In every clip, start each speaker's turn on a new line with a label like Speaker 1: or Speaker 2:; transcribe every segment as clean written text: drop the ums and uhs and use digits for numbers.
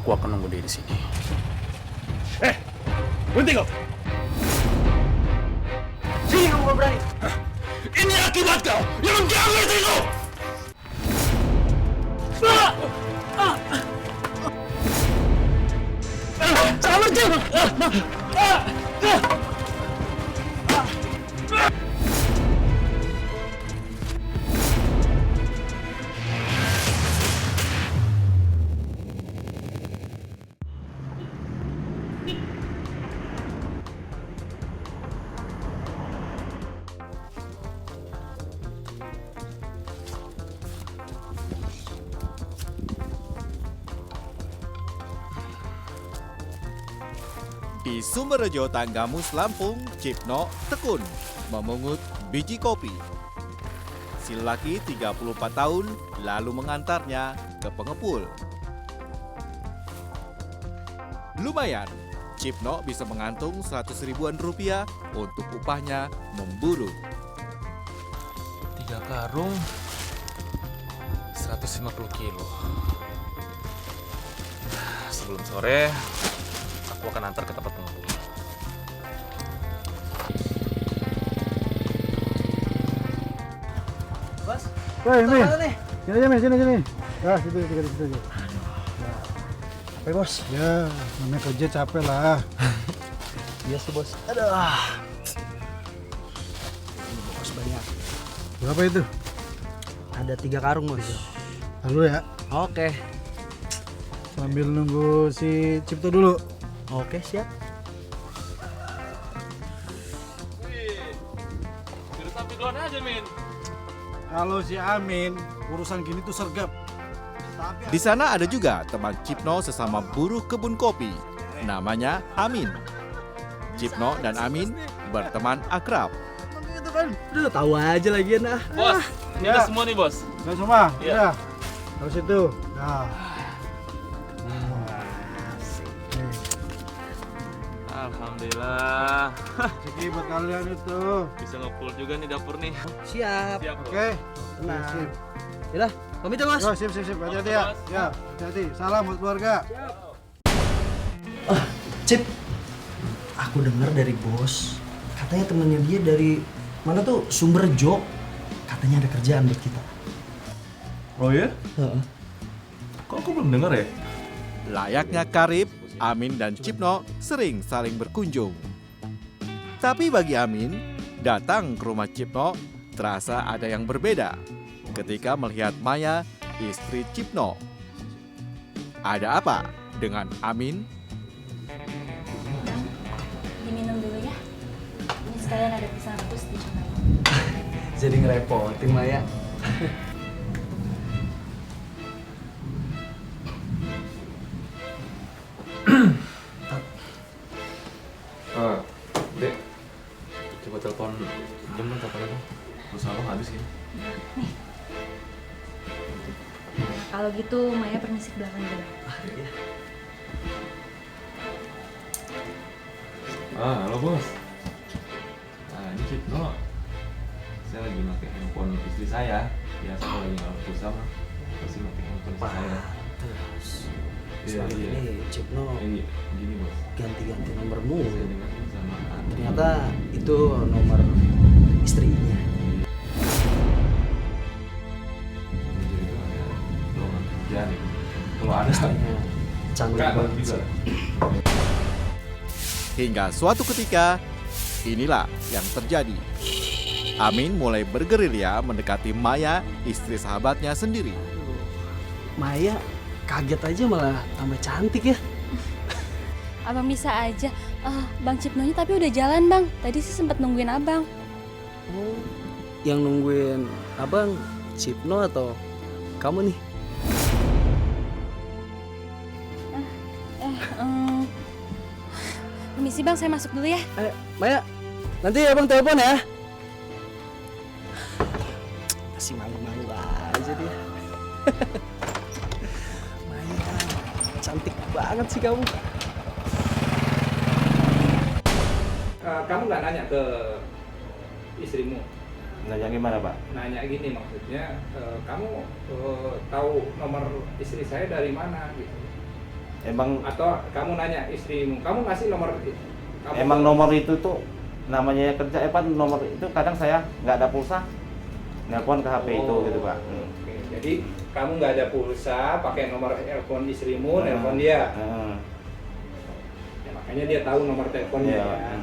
Speaker 1: Aku akan nunggu dia di sini.
Speaker 2: Berhenti kau!
Speaker 3: Sini kamu kalau berani.
Speaker 2: Ini akibat kau yang mengganggu istriku!
Speaker 3: Selamat Jim.
Speaker 4: Di Sumberjo Tanggamus Lampung, Cipno tekun memungut biji kopi. Si lelaki 34 tahun lalu mengantarnya ke pengepul. Lumayan, Cipno bisa mengantung 100 ribuan rupiah untuk upahnya memburu.
Speaker 1: 3 karung 150 kilo. Sebelum sore, aku akan antar ke tempat pengepul.
Speaker 3: Bos.
Speaker 5: Woi, Min.
Speaker 3: Mana nih?
Speaker 5: Sini aja, Min. Sini. Ya, situ aja.
Speaker 3: Capek bos.
Speaker 5: Ya, namanya kerja capek lah.
Speaker 3: Iya sih bos. Aduh. Ini bos banyak.
Speaker 5: Berapa itu?
Speaker 3: Ada 3 karung bos.
Speaker 5: Lalu ya,
Speaker 3: Oke.
Speaker 5: sambil nunggu si Cipto dulu.
Speaker 3: Oke siap.
Speaker 1: Terus sampai duluan aja, Min.
Speaker 5: Kalau si Amin, urusan gini tuh sergap. Tapi
Speaker 4: Di sana ada juga teman Cipno sesama buruh kebun kopi. Namanya Amin. Cipno dan Amin berteman akrab.
Speaker 3: Itu kan. Aduh tahu aja lagi nah.
Speaker 1: Bos, ini
Speaker 5: Ya.
Speaker 1: udah semua nih, Bos.
Speaker 5: udah semua,
Speaker 1: Iya.
Speaker 5: udah. Terus itu. Nah. Nih,
Speaker 1: Alhamdulillah.
Speaker 5: rezeki buat kalian itu.
Speaker 1: Bisa ngepul juga nih dapur nih.
Speaker 3: Siap.
Speaker 1: Siap, Bos.
Speaker 5: Oke.
Speaker 3: Tenang.
Speaker 5: Sip.
Speaker 3: Yaudah, pamit ya bos.
Speaker 5: Yo, sip. Hati-hati ya.
Speaker 1: Bos.
Speaker 5: Ya, hati-hati. Salam buat keluarga.
Speaker 3: Cip, aku dengar dari bos, katanya temennya dia dari mana tuh Sumberjo, katanya ada kerjaan buat kita.
Speaker 2: Oh ya?
Speaker 3: Heeh.
Speaker 2: Kok aku belum dengar ya?
Speaker 4: Layaknya karib, Amin dan Cipno sering saling berkunjung. Tapi bagi Amin, datang ke rumah Cipno terasa ada yang berbeda ketika melihat Maya, istri Cipno. Ada apa dengan Amin?
Speaker 6: Diminum dulu ya. Ini sekalian ada pisang rebus di sana.
Speaker 3: Jadi ngerepotin Maya.
Speaker 2: Dek, coba telepon jemput apa lagi? Pulsa abang habis ya?
Speaker 6: Kalau gitu Maya permisi ke belakang dulu.
Speaker 2: Halo bos. Ini Cipno. Saya lagi pakai handphone istri saya. Biasa kalau lagi nggak pulsa mah pasti pakai handphone istri saya.
Speaker 3: Selama ini Cipno
Speaker 2: Gini bos.
Speaker 3: ganti-ganti nomor mulu.
Speaker 2: Saya dengar sama
Speaker 3: Ternyata itu nomor istrinya.
Speaker 2: Jadi itu ada lowongan kerjaan. Kalau ada
Speaker 3: Istrinya cantik
Speaker 2: enggak
Speaker 3: banget
Speaker 2: juga.
Speaker 3: sih.
Speaker 4: Hingga suatu ketika, inilah yang terjadi. Amin mulai bergerilya mendekati Maya, istri sahabatnya sendiri.
Speaker 3: Maya kaget aja malah tambah cantik ya.
Speaker 6: Abang bisa aja. Bang Cipnonya tapi udah jalan bang. Tadi sih sempat nungguin abang.
Speaker 3: Oh, yang nungguin abang Cipno atau kamu nih?
Speaker 6: Permisi bang, saya masuk dulu ya.
Speaker 3: Maya, nanti abang telepon ya. Masih malu-malu aja dia. Maya, cantik banget sih kamu.
Speaker 7: Kamu nggak nanya ke istrimu?
Speaker 2: Nanya gimana pak?
Speaker 7: Nanya gini maksudnya, kamu tahu nomor istri saya dari mana gitu?
Speaker 8: Emang
Speaker 7: Atau kamu nanya istrimu, kamu ngasih nomor kamu
Speaker 8: nomor itu tuh namanya kerja, nomor itu kadang saya nggak ada pulsa, nelpon ke HP itu gitu Pak.
Speaker 7: Oke, jadi kamu nggak ada pulsa, pakai nomor telepon istrimu, nelpon dia. Ya, makanya dia tahu nomor teleponnya
Speaker 8: Iya.
Speaker 7: ya.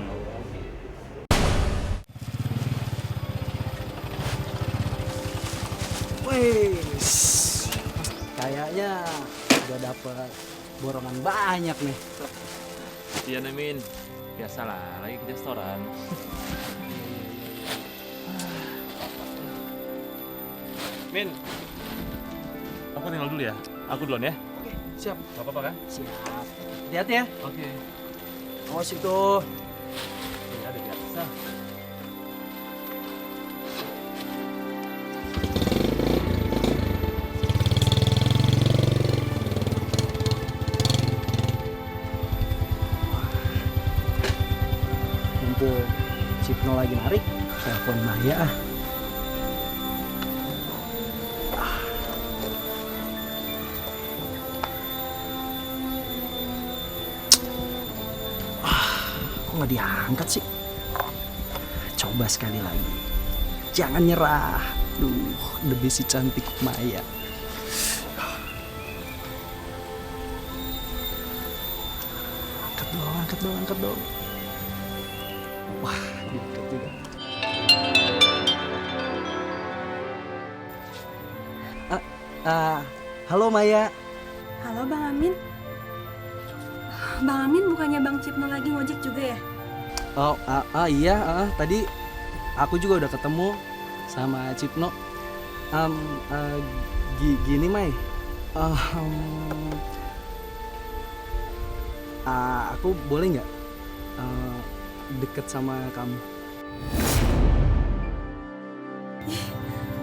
Speaker 3: Wih, kayaknya udah dapet borongan banyak nih.
Speaker 1: Iya Min, biasalah lagi ke restoran. Min, aku tinggal dulu ya. Aku duluan ya.
Speaker 3: Oke, siap.
Speaker 1: Gak apa-apa kan?
Speaker 3: Siap. Hati-hati ya.
Speaker 1: Oke.
Speaker 3: Awas itu.
Speaker 1: Ya ada biasa.
Speaker 3: Mumpung Cipno lagi narik, telepon Maya ah. Kok nggak diangkat sih? Coba sekali lagi. Jangan nyerah. Duh, demi si cantik Maya. Angkat dong. Wah, diangkat juga. Halo Maya.
Speaker 9: Halo Bang Amin. Bang Amin bukannya Bang Cipno lagi ngojek juga ya?
Speaker 3: Oh, iya, tadi aku juga udah ketemu sama Cipno. Gini Mai, aku boleh nggak deket sama kamu?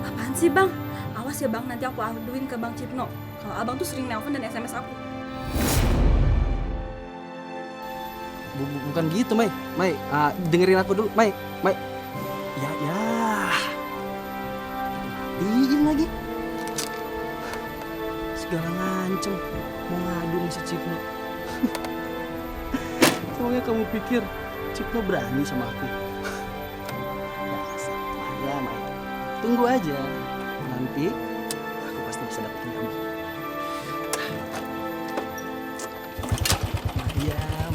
Speaker 9: Apaan sih Bang? Awas ya Bang, nanti aku aduin ke Bang Cipno. Kalau Abang tuh sering nelpon dan SMS aku.
Speaker 3: Bukan gitu Mai. Dengerin aku dulu Mai. Ya. Diin lagi. Segala ngancem mau ngadu nih si Cipno. Pokoknya kamu pikir Cipno berani sama aku? Dasar Maya. Tunggu aja. Nanti aku pasti bisa dapetin kamu.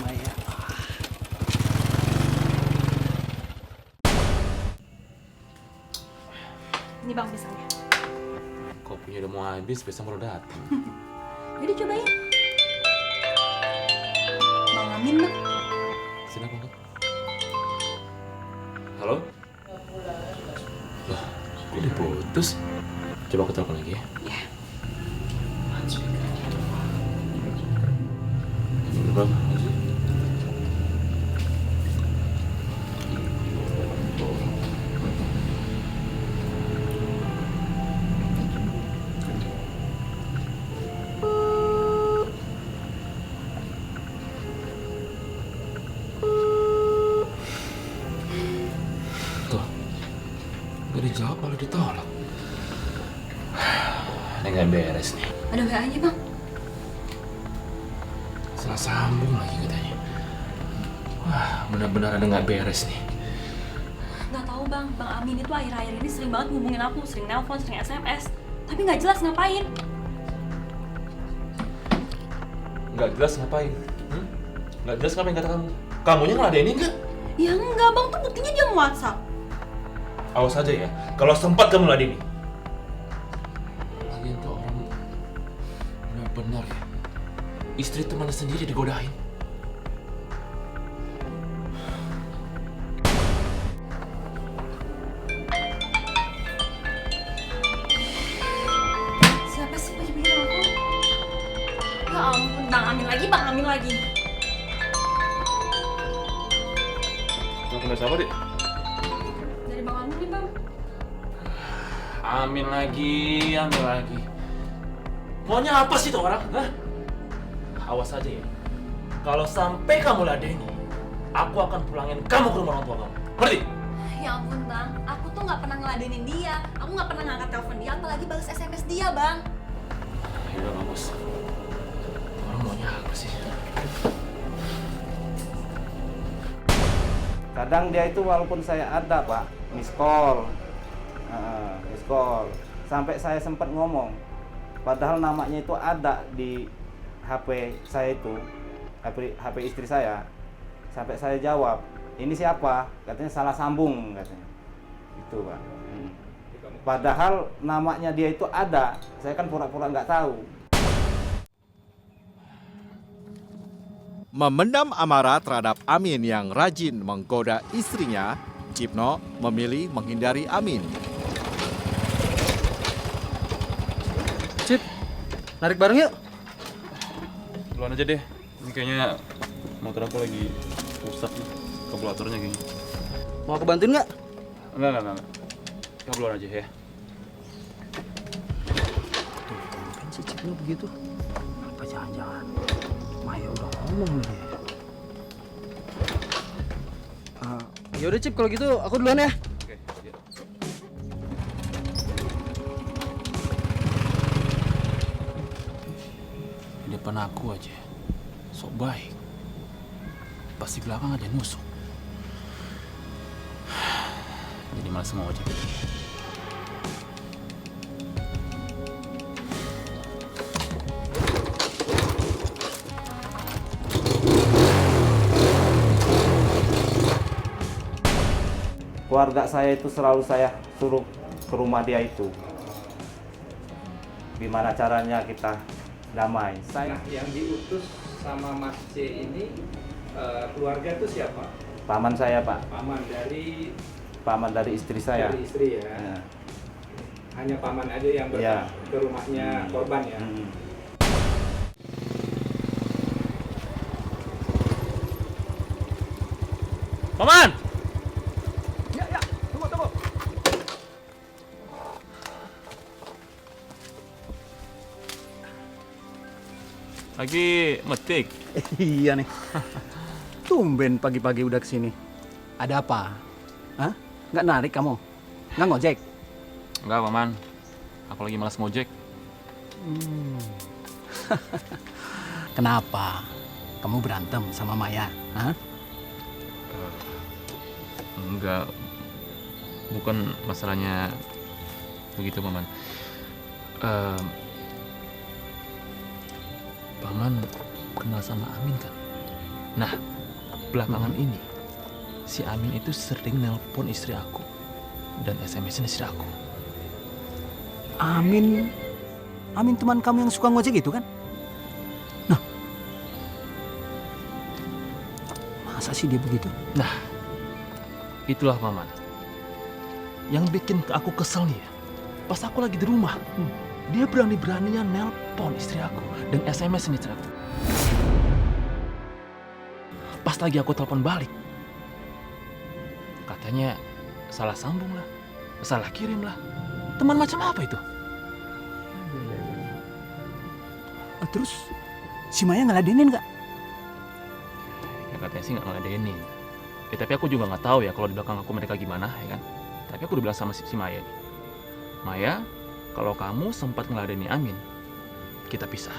Speaker 3: Maya.
Speaker 9: Ini Bang pisangnya.
Speaker 1: Kopinya udah mau habis, besok baru datang.
Speaker 9: Jadi cobain. Bang Amin Bang.
Speaker 1: Sini aku angkat. Halo? Loh, kok diputus? Coba aku telepon lagi ya.
Speaker 9: Ya.
Speaker 1: Berapa? Tuh, gak dijawab malah ditolak. Ini gak beres nih.
Speaker 9: Ada WA-nya Bang.
Speaker 1: Salah sambung lagi katanya. Wah, benar-benar ada nggak beres nih.
Speaker 9: Nggak tahu Bang, Bang Amin itu akhir-akhir ini sering banget hubungin aku, sering nelpon, sering SMS. Tapi nggak jelas ngapain.
Speaker 1: Nggak jelas ngapain? Nggak jelas ngapain kata kamu? Kamunya ngeladenin nggak?
Speaker 9: Ya enggak Bang, tuh buktinya dia nge-WhatsApp.
Speaker 1: Awas aja ya, kalau sempat kamu ngeladenin. Lagian tuh orang benar-benar ya. Istri temannya sendiri digodain.
Speaker 9: Siapa sih yang bikin aku? Ya ampun, Bang Amin lagi.
Speaker 1: Telepon siapa, Dik?
Speaker 9: Dari Bang Amin nih Bang.
Speaker 1: Amin lagi. Maunya apa sih tuh orang? Hah? Awas aja ya. Kalau sampai kamu ladeni, aku akan pulangin kamu ke rumah orang tua kamu. Ngerti?
Speaker 9: Ya ampun Bang, aku tuh nggak pernah ngeladenin dia. Aku nggak pernah ngangkat telepon dia, apalagi balas SMS dia Bang.
Speaker 1: Ya udah bagus. Orang mau Maunya apa sih?
Speaker 8: Kadang dia itu walaupun saya ada Pak, miss call. Sampai saya sempat ngomong, padahal namanya itu ada di HP saya itu, HP istri saya. Sampai saya jawab, ini siapa? Katanya salah sambung katanya. Itu Pak. Padahal namanya dia itu ada, saya kan pura-pura nggak tahu.
Speaker 4: Memendam amarah terhadap Amin yang rajin menggoda istrinya, Cipno memilih menghindari Amin.
Speaker 3: Cip, narik bareng yuk.
Speaker 2: Duluan aja deh. Ini kayaknya motor aku lagi rusak nih, kabulatornya kayaknya.
Speaker 3: Mau aku bantuin nggak?
Speaker 2: Enggak. Kamu duluan aja ya.
Speaker 3: Kan si Cipno begitu. Apa jangan-jangan Maya udah ngomong nih dia. Yaudah Cip, kalau gitu aku duluan ya.
Speaker 2: Oke, ya.
Speaker 1: Di depan aku aja, sok baik. Pas di belakang aja nusuk. Jadi malas mau ojek.
Speaker 8: Keluarga saya itu selalu saya suruh ke rumah dia itu. Gimana caranya kita damai?
Speaker 7: Nah, yang diutus sama Mas C ini keluarga itu siapa?
Speaker 8: Paman saya Pak,
Speaker 7: Paman dari
Speaker 8: istri saya.
Speaker 7: dari istri ya.
Speaker 8: Ya.
Speaker 7: Hanya paman aja yang
Speaker 8: Iya.
Speaker 7: ke rumahnya korban ya.
Speaker 1: Paman!
Speaker 2: Lagi metik.
Speaker 5: Iya nih. Tumben pagi-pagi udah kesini. Ada apa? Hah? Nggak narik kamu? Nggak ngojek?
Speaker 2: Enggak, Paman. Aku lagi malas ngojek.
Speaker 5: Kenapa? Kamu berantem sama Maya? Hah?
Speaker 2: Enggak. Bukan masalahnya begitu, Paman.
Speaker 1: Paman kenal sama Amin kan? Nah, belakangan ini si Amin itu sering nelpon istri aku dan SMS-in istri aku.
Speaker 5: Amin teman kamu yang suka ngojek itu kan? Nah, masa sih dia begitu?
Speaker 1: Nah, itulah Paman. Yang bikin aku kesel nih ya, pas aku lagi di rumah, dia berani-beraninya nelpon istri aku dan SMS-in istri aku. Pas lagi aku telepon balik, katanya salah sambung lah, salah kirim lah. Teman macam apa itu?
Speaker 5: Terus si Maya ngeladenin nggak?
Speaker 2: Ya katanya sih nggak ngeladenin. Ya tapi aku juga nggak tahu ya kalau di belakang aku mereka gimana, ya kan. Tapi aku udah bilang sama si Maya nih. Maya, kalau kamu sempat ngeladeni Amin, kita pisah.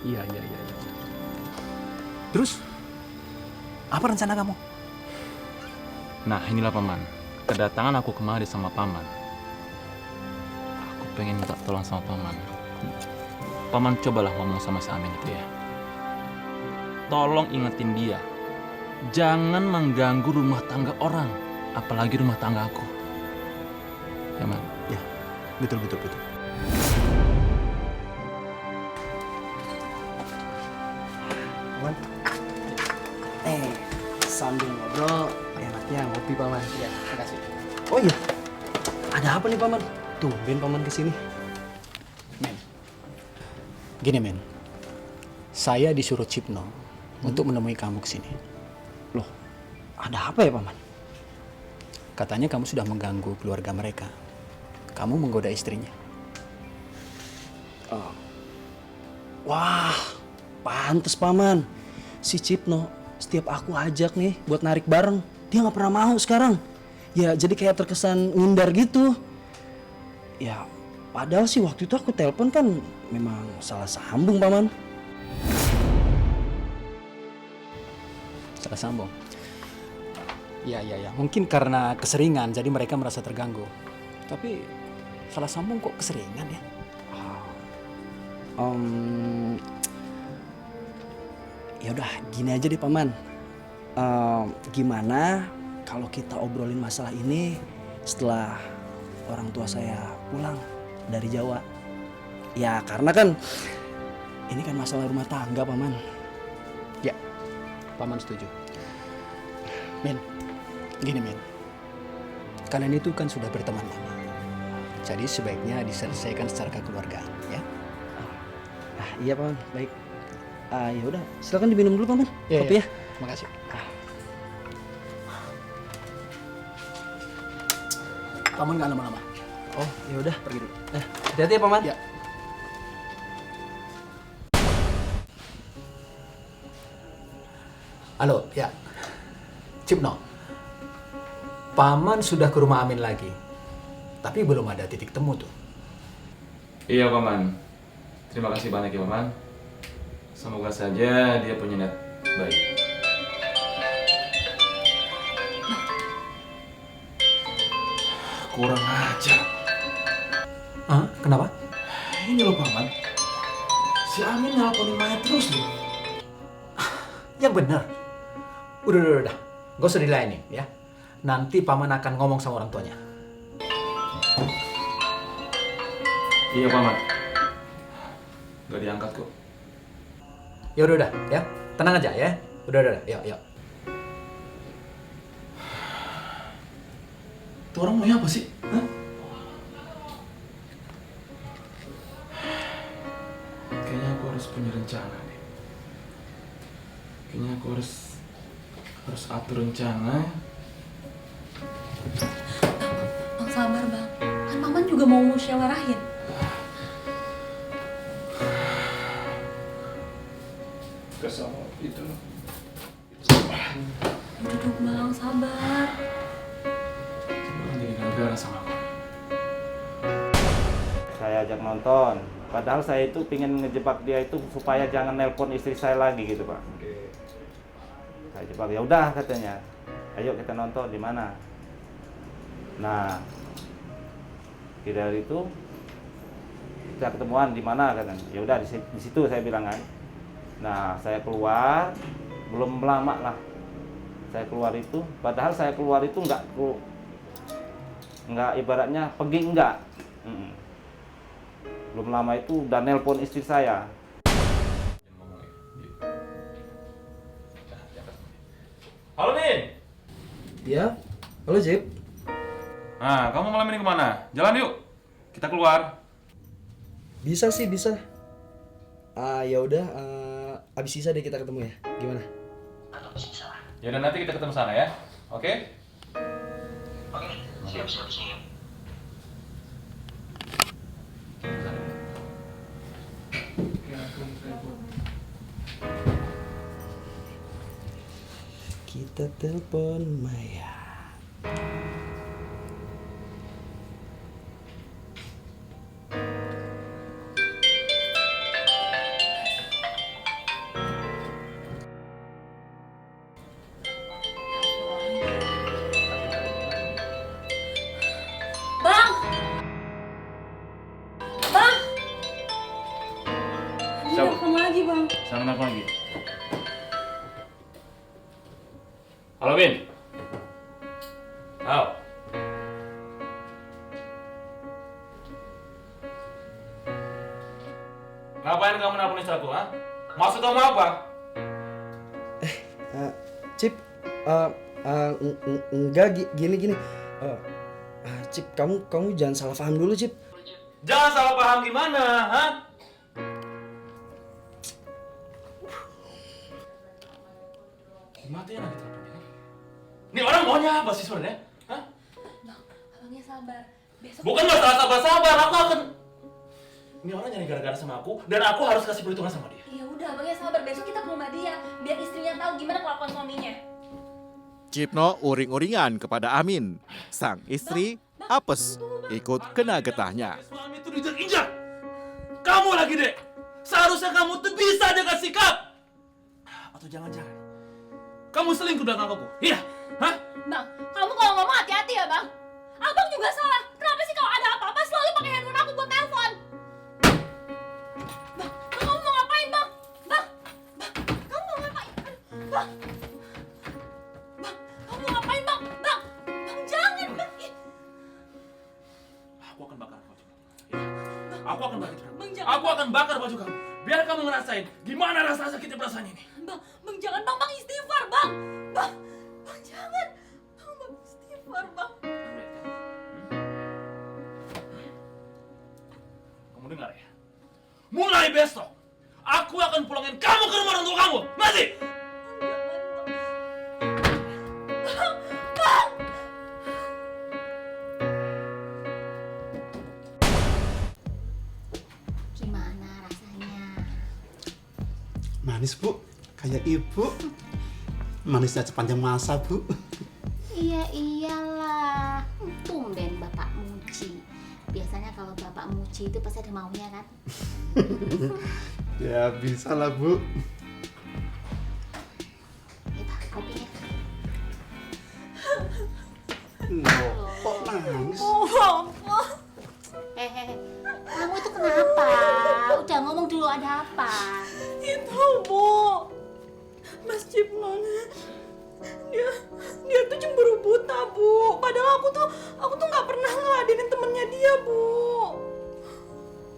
Speaker 5: Iya. Terus apa rencana kamu?
Speaker 2: Nah inilah Paman, kedatangan aku kemari sama Paman. Aku pengen minta tolong sama Paman. Paman cobalah ngomong sama si Amin itu ya. Tolong ingetin dia, jangan mengganggu rumah tangga orang, apalagi rumah tangga aku. Ya Man?
Speaker 5: Ya, betul.
Speaker 3: Paman. Sambil ngobrol, enaknya ngopi Paman. Ya, makasih. Oh iya, ada apa nih Paman? Tumben Paman kesini.
Speaker 5: Gini men, saya disuruh Cipno untuk menemui kamu kesini.
Speaker 3: Loh, ada apa ya Paman?
Speaker 5: Katanya kamu sudah mengganggu keluarga mereka. Kamu menggoda istrinya.
Speaker 3: Wah, pantes Paman. Si Cipno setiap aku ajak nih buat narik bareng, dia nggak pernah mau sekarang. Ya jadi kayak terkesan ngindar gitu. Ya Padahal sih waktu itu aku telepon kan memang salah sambung, Paman.
Speaker 5: Salah sambung. Ya. Mungkin karena keseringan jadi mereka merasa terganggu. Tapi salah sambung kok keseringan ya?
Speaker 3: Ya udah gini aja deh, Paman. Gimana kalau kita obrolin masalah ini setelah orang tua saya pulang dari Jawa? Ya karena kan ini kan masalah rumah tangga, Paman.
Speaker 5: Ya, Paman setuju. Men, gini men. Kalian itu kan sudah berteman lama. Jadi sebaiknya diselesaikan secara kekeluargaan, ya.
Speaker 3: Iya, Paman. Baik. Ya udah, silakan diminum dulu, Paman. Kopi ya.
Speaker 5: Terima kasih. Paman nggak lama-lama.
Speaker 3: Oh, ya udah.
Speaker 5: Pergi dulu.
Speaker 3: Hati-hati ya, Paman.
Speaker 5: Ya. Halo, ya. Cipno. Paman sudah ke rumah Amin lagi. Tapi belum ada titik temu tuh.
Speaker 2: Iya Paman. Terima kasih banyak ya Paman. Semoga saja dia punya niat baik.
Speaker 1: Kurang ajar.
Speaker 5: Hah? Kenapa?
Speaker 1: Ini loh Paman. Si Amin nelponin Maya terus loh.
Speaker 5: Yang benar. Udah. Gak usah dilayanin ya. Nanti Paman akan ngomong sama orang tuanya.
Speaker 2: Iya Paman. Gak diangkat kok.
Speaker 5: Ya udah ya. Tenang aja ya. Udah. Yuk.
Speaker 1: Tuh orang maunya apa sih? Hah?
Speaker 2: Kayaknya aku harus punya rencana deh. Kayaknya aku harus atur rencana.
Speaker 9: Bang sabar bang, kan Paman juga mau musyawarahin.
Speaker 1: Kesal itu.
Speaker 9: Duduk bang, sabar.
Speaker 2: Orang jadi gara-gara sama aku.
Speaker 8: Saya ajak nonton. Padahal saya itu pingin ngejebak dia itu supaya jangan nelpon istri saya lagi gitu Pak. Saya jebak, ya udah katanya. Ayo kita nonton di mana. Nah, dari itu kita ketemuan di mana katanya. Ya udah di situ saya bilang kan. Nah, saya keluar belum lama lah. Saya keluar itu, padahal saya keluar itu enggak ibaratnya pergi enggak. Belum lama itu udah nelpon istri saya.
Speaker 2: Halo Min.
Speaker 3: Ya. Halo, Jip.
Speaker 2: Nah, kamu malam ini kemana? Jalan yuk. Kita keluar.
Speaker 3: Bisa sih, bisa. Ya udah, abis sisa deh kita ketemu ya. Gimana?
Speaker 2: Ya udah nanti kita ketemu sana ya. Oke?
Speaker 3: Oke, siap. Kita telepon Maya.
Speaker 9: Bang! Dia
Speaker 2: Siapa?
Speaker 9: nelfon lagi bang.
Speaker 2: Sama nelfon lagi. Halo Min. Halo. Ngapain kamu nelfon istri aku, ha? Maksud kamu apa?
Speaker 3: Cip, enggak gini. Cip, kamu jangan salah paham dulu, Cip.
Speaker 2: Jangan salah paham gimana, ha? Dimatiin lagi teleponnya. Ini orang maunya apa sih sebenarnya? Hah?
Speaker 9: Bang, abangnya sabar. Besok
Speaker 2: Bukan masalah sabar-sabar, aku akan... Ini orang nyari gara-gara sama aku, dan aku harus kasih perhitungan sama dia.
Speaker 9: ya udah abangnya sabar. Besok kita ke rumah dia biar istrinya tahu gimana kelakuan suaminya.
Speaker 4: Cipno uring-uringan kepada Amin. Sang istri apes ikut kena getahnya.
Speaker 2: Suami itu
Speaker 1: tuh diinjak. Kamu lagi, Dek. Seharusnya kamu tuh bisa jaga sikap. Atau jangan-jangan kamu selingkuh dengan aku? Iya, hah?
Speaker 9: Bang, kamu kalau ngomong hati-hati ya, Bang. Abang juga salah. Kenapa sih kalau ada apa-apa selalu pakai handphone aku buat telepon? Bang, kamu mau ngapain, Bang? Bang, kamu mau ngapain? Bang, kamu mau ngapain, Bang? Bang, jangan, Bang.
Speaker 1: Aku akan bakar baju kamu. Iya. Aku akan bakar kamu.
Speaker 9: Bang, jangan.
Speaker 1: Aku akan bakar baju kamu. Biar kamu ngerasain gimana rasa sakitnya perasaan ini.
Speaker 9: Bang, jangan, Bang. Bang, istighfar, Bang. Bang, jangan. Bang, istighfar, Bang.
Speaker 1: Kamu dengar ya? Mulai besok, aku akan pulangin kamu ke rumah orang tua kamu. Ngerti?
Speaker 10: Gimana rasanya?
Speaker 5: Manis, Bu. Kayak ibu. Manisnya sepanjang masa, Bu.
Speaker 10: Iya iyalah. Tumben Bapak muji. Biasanya kalau Bapak muji itu pasti ada maunya kan?
Speaker 5: Ya, bisa lah, Bu.
Speaker 10: Itu kopinya.
Speaker 5: Loh, kok nangis?
Speaker 10: Kamu itu kenapa? Udah ngomong dulu, ada apa?
Speaker 9: Itu, Bu. Mas Cipnon. Dia tuh cemburu buta, Bu. Padahal aku tuh nggak pernah ngeladenin temennya dia, Bu.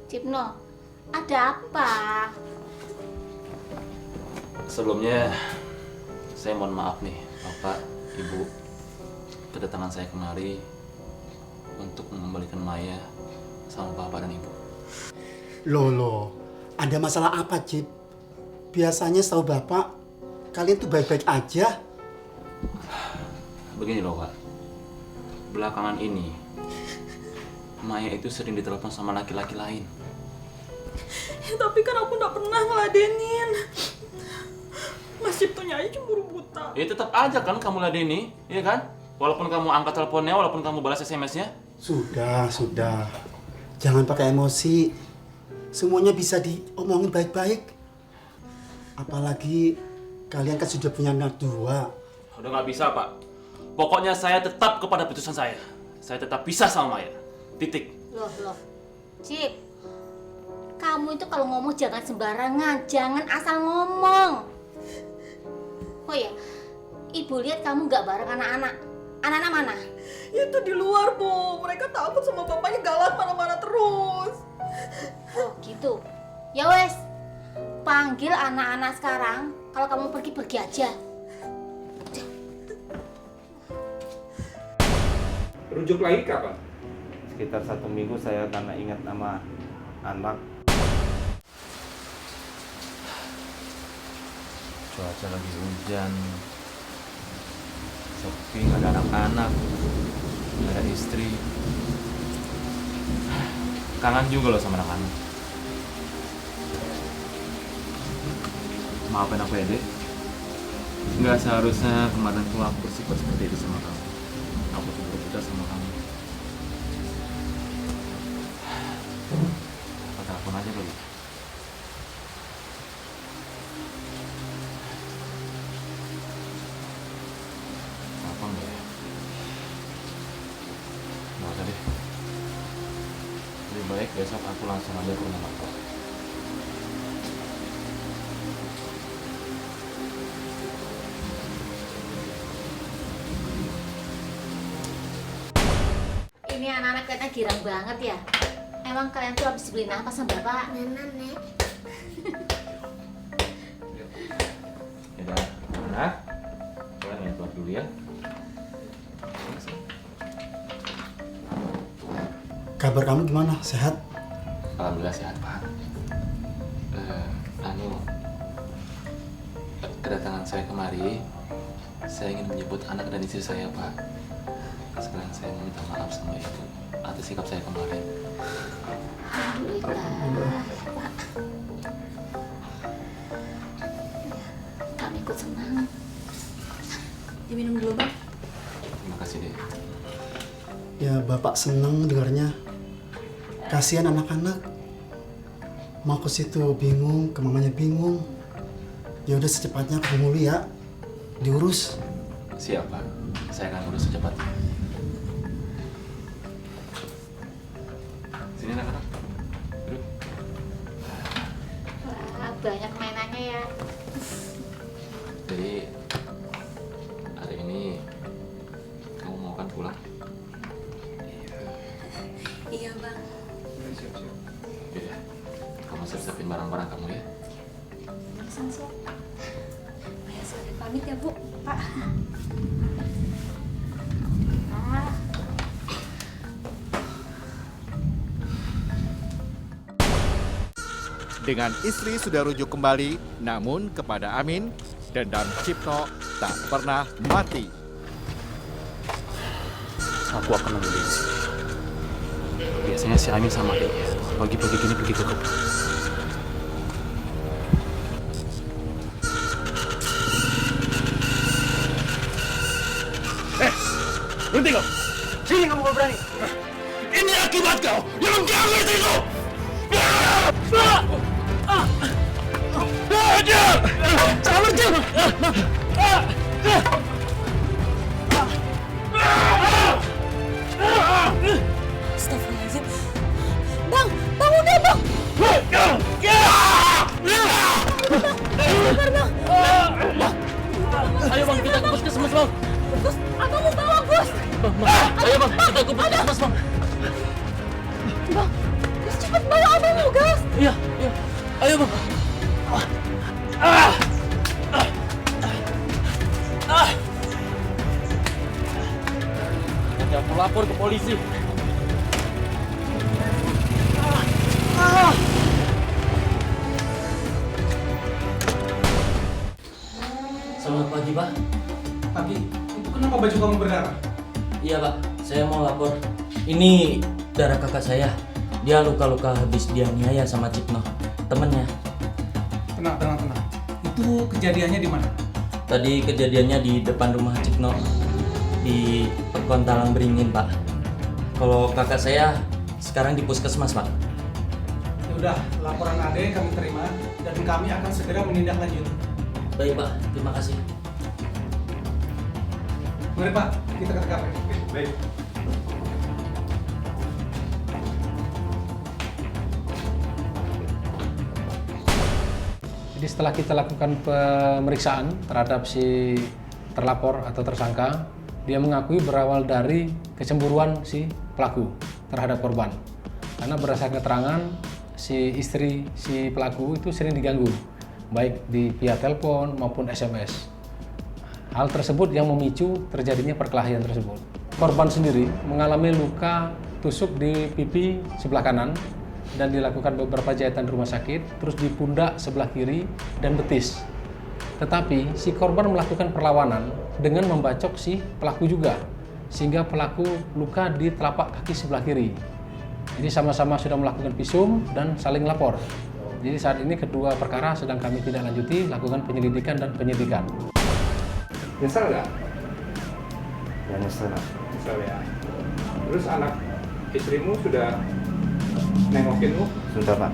Speaker 10: Cipno, ada apa?
Speaker 2: Sebelumnya, saya mohon maaf nih, Bapak, Ibu, kedatangan saya kemari untuk mengembalikan Maya sama Bapak dan Ibu.
Speaker 5: Loh, ada masalah apa, Cip? Biasanya setahu Bapak, kalian tuh baik-baik aja.
Speaker 2: Begini loh, Pak. Belakangan ini, Maya itu sering ditelepon sama laki-laki lain.
Speaker 9: Ya, tapi kan aku nggak pernah ngeladenin. Mas Ciptonya aja cemburu buta.
Speaker 2: Ya tetap aja kan kamu ladeni, iya kan? Walaupun kamu angkat teleponnya, walaupun kamu balas SMS-nya.
Speaker 5: Sudah. Jangan pakai emosi. Semuanya bisa diomongin baik-baik. Apalagi kalian kan sudah punya anak 2.
Speaker 1: Udah nggak bisa, Pak. Pokoknya saya tetap kepada putusan saya. Saya tetap pisah sama Maya. Titik.
Speaker 10: Loh. Cip, kamu itu kalau ngomong jangan sembarangan, jangan asal ngomong. Oh ya, Ibu lihat kamu nggak bareng anak-anak. Anak-anak mana?
Speaker 9: Itu di luar, Bu. Mereka takut sama bapaknya galak marah-marah terus.
Speaker 10: Oh gitu. Ya wes, panggil anak-anak sekarang. Kalau kamu pergi aja.
Speaker 7: Rujuk lagi kapan?
Speaker 8: Sekitar 1 minggu saya karena ingat nama anak.
Speaker 2: Cuaca lagi hujan, sepi, nggak ada anak-anak, nggak ada istri. Kangen juga loh sama anak-anak. Maafin aku ya, Dek. Nggak seharusnya kemarin tuh aku bersifat seperti itu sama kamu. Aku tuh berbuta sama kamu. Apa telepon aja kali? Apa enggak ya? Nggak usah deh. Lebih baik besok aku langsung aja ke rumah Bapak.
Speaker 10: Ini anak-anak kayaknya girang banget ya. Emang kalian tuh habis beli apa sama Bapak?
Speaker 2: Ya udah, anak. Kalian lihat buat dulu ya.
Speaker 5: Kabar kamu gimana? Sehat?
Speaker 2: Alhamdulillah sehat, Pak. Kedatangan saya kemari, saya ingin menjemput anak dan istri saya, Pak. Sekalian saya minta maaf sama Ibu atas sikap saya kemarin.
Speaker 10: Alhamdulillah, Pak. Kami ikut senang.
Speaker 9: Diminum dulu, Bang.
Speaker 2: Terima kasih, Dek.
Speaker 5: Ya, Bapak seneng dengarnya.
Speaker 11: Kasihan anak-anak. Mau ke situ bingung, ke mamanya bingung. Ya udah secepatnya ke Muli ya. Diurus.
Speaker 2: Siap, Pak. Saya akan urus secepatnya. Sini anak-anak. Duduk.
Speaker 10: Wah, banyak mainannya ya.
Speaker 2: Jadi, hari ini kamu mau kan pulang?
Speaker 9: Iya bang.
Speaker 2: Iya. Kamu siap-siapin barang-barang kamu ya.
Speaker 9: Siap. Ayah saya pamit ya Bu, Pak.
Speaker 4: Dengan istri sudah rujuk kembali, namun kepada Amin, dendam Cipno tak pernah mati.
Speaker 2: Aku akan nunggu dia di sini. Biasanya si Amin sama adiknya pagi-pagi gini pergi ke kebun.
Speaker 1: Berhenti kau! Sini kamu kalau berani! Ini akibat kau yang mengganggu istriku! Sabar, Jim!
Speaker 9: Astagfirullahaladzim. Bang, udah bang. Sabar bang.
Speaker 1: Ayo bang, kita ke puskesmas bang!
Speaker 9: Gus, abang mau bawa Gus.
Speaker 1: Ayo bang, kita ke puskesmas bang!
Speaker 9: Bang, Gus cepet bawa abang mau gas.
Speaker 1: Iya, ayo bang! Nanti aku lapor ke polisi. Selamat pagi, Pak.
Speaker 7: Pagi, itu kenapa baju kamu berdarah?
Speaker 1: Iya, Pak. Saya mau lapor. Ini darah kakak saya. Dia luka-luka habis dianiaya sama Cipno, temennya.
Speaker 7: Tenang. Itu kejadiannya di mana?
Speaker 1: Tadi kejadiannya di depan rumah Cipno, di Perkontalang Beringin, Pak. Kalau kakak saya sekarang di puskesmas, Pak.
Speaker 7: Ya udah, laporan Ade kami terima dan kami akan segera menindaklanjuti.
Speaker 1: Baik, Pak. Terima kasih.
Speaker 7: Mari Pak, kita ke TKP. Baik. Jadi setelah kita lakukan pemeriksaan terhadap si terlapor atau tersangka, dia mengakui berawal dari kecemburuan si pelaku terhadap korban. Karena berdasarkan keterangan, si istri si pelaku itu sering diganggu, baik via telepon maupun SMS. Hal tersebut yang memicu terjadinya perkelahian tersebut. Korban sendiri mengalami luka tusuk di pipi sebelah kanan dan dilakukan beberapa jahitan di rumah sakit, terus di pundak sebelah kiri dan betis. Tetapi si korban melakukan perlawanan dengan membacok si pelaku juga, sehingga pelaku luka di telapak kaki sebelah kiri. Jadi sama-sama sudah melakukan visum dan saling lapor. Jadi saat ini kedua perkara sedang kami tindak lanjuti, lakukan penyelidikan dan penyidikan. Nyesel nggak?
Speaker 8: Ya nyesel.
Speaker 7: Nyesel ya. Terus anak istrimu sudah nengokinmu?
Speaker 8: Sudah Pak.